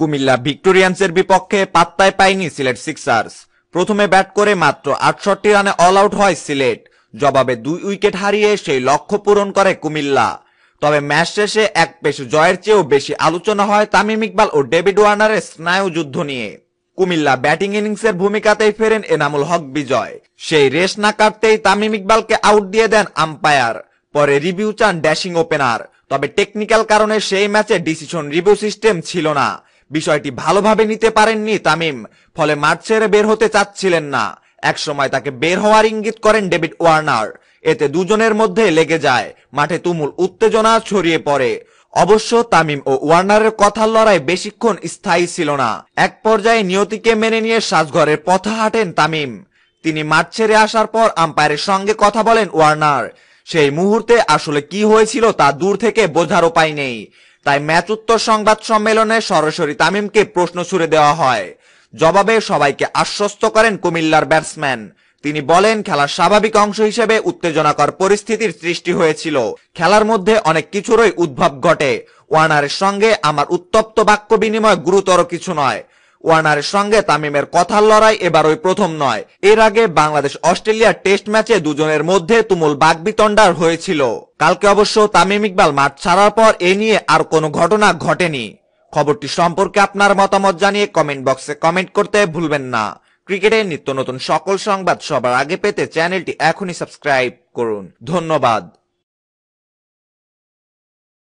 কুমিল্লা ভিক্টোরিয়ান্সের বিপক্ষে পাত্তায় পায়নি সিলেট সিক্সার্স। প্রথমে ব্যাট করে মাত্র ৬৮ রানে অল আউট হয় সিলেট। জবাবে ২ উইকেট হারিয়ে সেই লক্ষ্য পূরণ করে কুমিল্লা। তবে ম্যাচ শেষে এক পেশ জয়ের চেয়েও বেশি আলোচনা হয় তামিম ইকবাল ও ডেভিড ওয়ার্নারের স্নায়ু যুদ্ধ নিয়ে। কুমিল্লা ব্যাটিং ইনিংসের ভূমিকাতেই ফেরেন এনামুল হক বিজয়। সেই রেস না কাটতেই তামিম ইকবালকে আউট দিয়ে দেন আম্পায়ার। পরে রিভিউ চান ড্যাশিং ওপেনার। তবে টেকনিক্যাল কারণে সেই ম্যাচে ডিসিশন রিভিউ সিস্টেম ছিল না। বিষয়টি ভালোভাবে নিতে পারেননি তামিম, ফলে মাঠ ছেড়ে বের হতে চাচ্ছিলেন না। একসময় তাকে বের হওয়ার ইঙ্গিত করেন ডেভিড ওয়ার্নার। এতে দুজনের মধ্যে লেগে যায়, মাঠে তুমুল উত্তেজনা ছড়িয়ে পড়ে। অবশ্য তামিম ও ওয়ার্নারের কথার লড়াই বেশিক্ষণ স্থায়ী ছিল না। এক পর্যায়ে নিয়তিকে মেনে নিয়ে সাজঘরের পথে হাঁটেন তামিম। তিনি মাঠ ছেড়ে আসার পর আম্পায়ারের সঙ্গে কথা বলেন ওয়ার্নার। সেই মুহূর্তে আসলে কি হয়েছিল তা দূর থেকে বোঝার উপায় নেই। তাই ম্যাচ উত্তর সংবাদ সম্মেলনে সরাসরি তামিমকে প্রশ্ন ছুড়ে দেওয়া হয়। জবাবে সবাইকে আশ্বস্ত করেন কুমিল্লার ব্যাটসম্যান। তিনি বলেন, খেলার স্বাভাবিক অংশ হিসেবে উত্তেজনাকর পরিস্থিতির সৃষ্টি হয়েছিল। খেলার মধ্যে অনেক কিছুরই উদ্ভব ঘটে। ওয়ার্নারের সঙ্গে আমার উত্তপ্ত বাক্য বিনিময় গুরুতর কিছু নয়। ওয়ার্নারের সঙ্গে তামিমের কথার লড়াই এবারই প্রথম নয়। এর আগে বাংলাদেশ অস্ট্রেলিয়ার টেস্ট ম্যাচে দুজনের মধ্যে তুমুল বাকবিতণ্ডার হয়েছিল। কালকে অবশ্য তামিম ইকবাল মাঠ ছাড়ার পর এ নিয়ে আর কোনো ঘটনা ঘটেনি। খবরটি সম্পর্কে আপনার মতামত জানিয়ে কমেন্ট বক্সে কমেন্ট করতে ভুলবেন না। ক্রিকেটের নিত্য নতুন সকল সংবাদ সবার আগে পেতে চ্যানেলটি এখনই সাবস্ক্রাইব করুন। ধন্যবাদ।